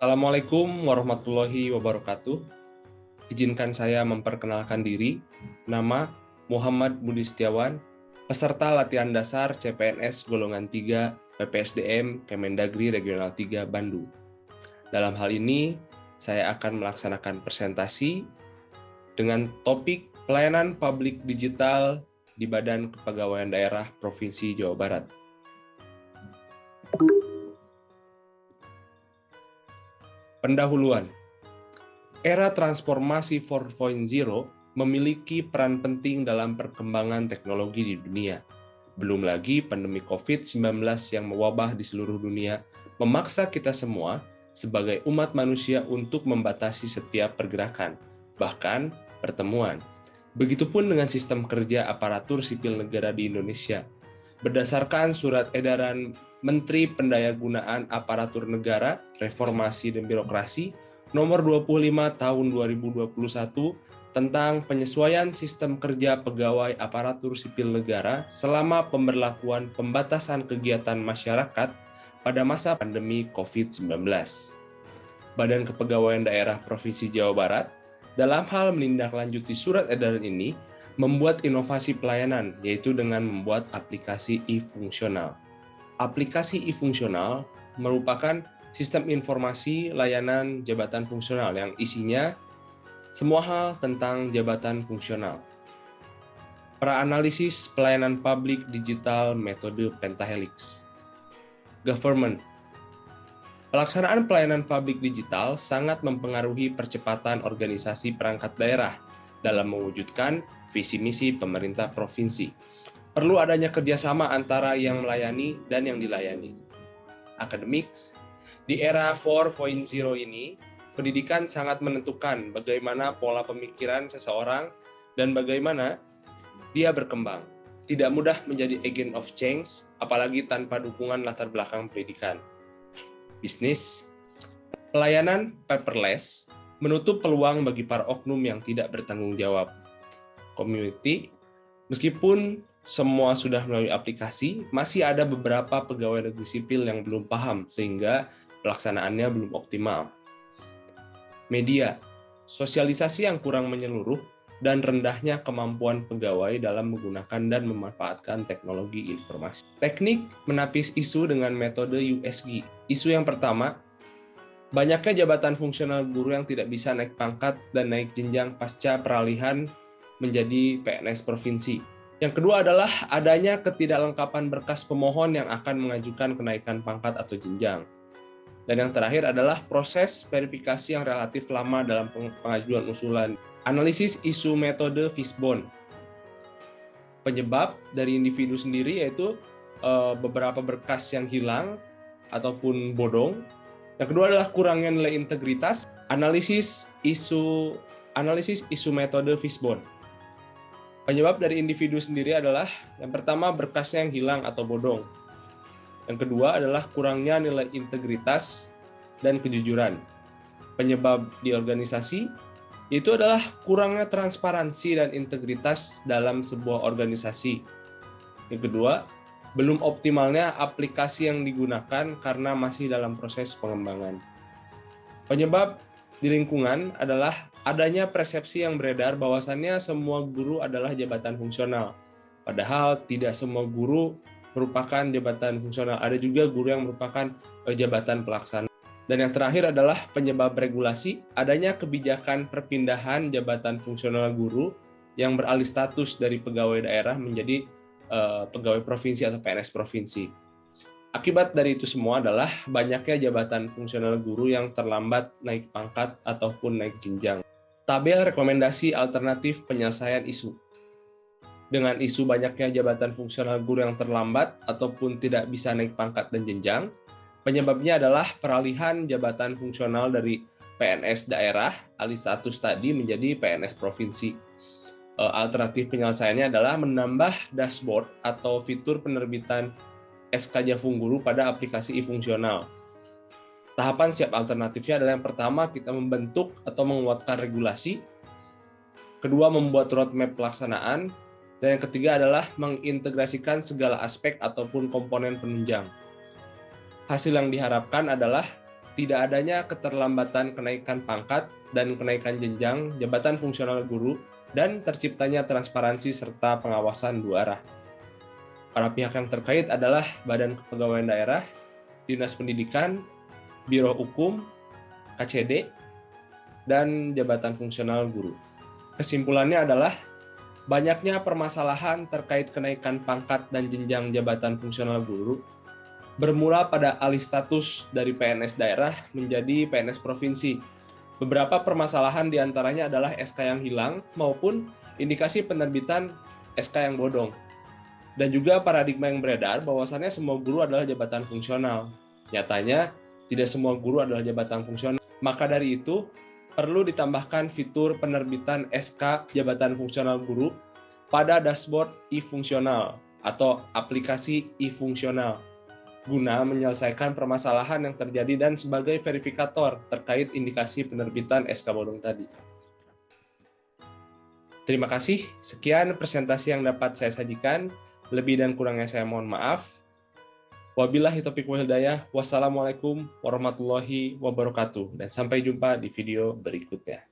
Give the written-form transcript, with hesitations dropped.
Assalamualaikum warahmatullahi wabarakatuh. Izinkan saya memperkenalkan diri. Nama Muhammad Budi Setiawan, peserta latihan dasar CPNS golongan 3 PPSDM Kemendagri Regional 3 Bandung. Dalam hal ini, saya akan melaksanakan presentasi dengan topik pelayanan publik digital di Badan Kepegawaian Daerah Provinsi Jawa Barat. Pendahuluan. Era transformasi 4.0 memiliki peran penting dalam perkembangan teknologi di dunia. Belum lagi pandemi COVID-19 yang mewabah di seluruh dunia memaksa kita semua sebagai umat manusia untuk membatasi setiap pergerakan, bahkan pertemuan. Begitupun dengan sistem kerja aparatur sipil negara di Indonesia. Berdasarkan surat edaran Menteri Pendayagunaan Aparatur Negara, Reformasi dan Birokrasi nomor 25 tahun 2021 tentang penyesuaian sistem kerja pegawai aparatur sipil negara selama pemberlakuan pembatasan kegiatan masyarakat pada masa pandemi COVID-19. Badan Kepegawaian Daerah Provinsi Jawa Barat dalam hal menindaklanjuti surat edaran ini membuat inovasi pelayanan, yaitu dengan membuat aplikasi e-fungsional. Aplikasi e-fungsional merupakan sistem informasi layanan jabatan fungsional yang isinya semua hal tentang jabatan fungsional. Pra-analisis pelayanan publik digital metode Pentahelix. Government. Pelaksanaan pelayanan publik digital sangat mempengaruhi percepatan organisasi perangkat daerah dalam mewujudkan visi misi pemerintah provinsi. Perlu adanya kerjasama antara yang melayani dan yang dilayani. Academics. Di era 4.0 ini, pendidikan sangat menentukan bagaimana pola pemikiran seseorang dan bagaimana dia berkembang. Tidak mudah menjadi agent of change, apalagi tanpa dukungan latar belakang pendidikan. Bisnis. Pelayanan paperless menutup peluang bagi para oknum yang tidak bertanggung jawab. Community. Meskipun semua sudah melalui aplikasi, masih ada beberapa pegawai negeri sipil yang belum paham sehingga pelaksanaannya belum optimal. Media, sosialisasi yang kurang menyeluruh dan rendahnya kemampuan pegawai dalam menggunakan dan memanfaatkan teknologi informasi. Teknik menapis isu dengan metode USG. Isu yang pertama, banyaknya jabatan fungsional guru yang tidak bisa naik pangkat dan naik jenjang pasca peralihan menjadi PNS provinsi. Yang kedua adalah adanya ketidaklengkapan berkas pemohon yang akan mengajukan kenaikan pangkat atau jenjang. Dan yang terakhir adalah proses verifikasi yang relatif lama dalam pengajuan usulan. Analisis isu metode Fishbone. Penyebab dari individu sendiri yaitu beberapa berkas yang hilang ataupun bodong. Yang kedua adalah kurangnya nilai integritas. Analisis isu metode Fishbone. Penyebab dari individu sendiri adalah yang pertama berkasnya yang hilang atau bodong. Yang kedua adalah kurangnya nilai integritas dan kejujuran. Penyebab di organisasi itu adalah kurangnya transparansi dan integritas dalam sebuah organisasi. Yang kedua, belum optimalnya aplikasi yang digunakan karena masih dalam proses pengembangan. Penyebab di lingkungan adalah adanya persepsi yang beredar bahwasannya semua guru adalah jabatan fungsional. Padahal tidak semua guru merupakan jabatan fungsional. Ada juga guru yang merupakan jabatan pelaksana. Dan yang terakhir adalah penyebab regulasi, adanya kebijakan perpindahan jabatan fungsional guru yang beralih status dari pegawai daerah menjadi pegawai provinsi atau PNS provinsi. Akibat dari itu semua adalah banyaknya jabatan fungsional guru yang terlambat naik pangkat ataupun naik jenjang. Tabel rekomendasi alternatif penyelesaian isu. Dengan isu banyaknya jabatan fungsional guru yang terlambat ataupun tidak bisa naik pangkat dan jenjang, penyebabnya adalah peralihan jabatan fungsional dari PNS daerah alih status tadi menjadi PNS provinsi. Alternatif penyelesaiannya adalah menambah dashboard atau fitur penerbitan SK Jafung Guru pada aplikasi e-fungsional. Tahapan siap alternatifnya adalah yang pertama kita membentuk atau menguatkan regulasi, kedua membuat roadmap pelaksanaan, dan yang ketiga adalah mengintegrasikan segala aspek ataupun komponen penunjang. Hasil yang diharapkan adalah tidak adanya keterlambatan kenaikan pangkat dan kenaikan jenjang jabatan fungsional guru, dan terciptanya transparansi serta pengawasan dua arah. Para pihak yang terkait adalah Badan Kepegawaian Daerah, Dinas Pendidikan, Biro Hukum, KCD, dan jabatan fungsional guru. Kesimpulannya adalah banyaknya permasalahan terkait kenaikan pangkat dan jenjang jabatan fungsional guru bermula pada alih status dari PNS daerah menjadi PNS provinsi. Beberapa permasalahan diantaranya adalah SK yang hilang maupun indikasi penerbitan SK yang bodong. Dan juga paradigma yang beredar bahwasannya semua guru adalah jabatan fungsional. Nyatanya, tidak semua guru adalah jabatan fungsional. Maka dari itu, perlu ditambahkan fitur penerbitan SK jabatan fungsional guru pada dashboard e-fungsional atau aplikasi e-fungsional guna menyelesaikan permasalahan yang terjadi dan sebagai verifikator terkait indikasi penerbitan SK bodong tadi. Terima kasih, sekian presentasi yang dapat saya sajikan. Lebih dan kurangnya saya mohon maaf. Wabillahi taufiq wal hidayah. Wassalamualaikum warahmatullahi wabarakatuh. Dan sampai jumpa di video berikutnya.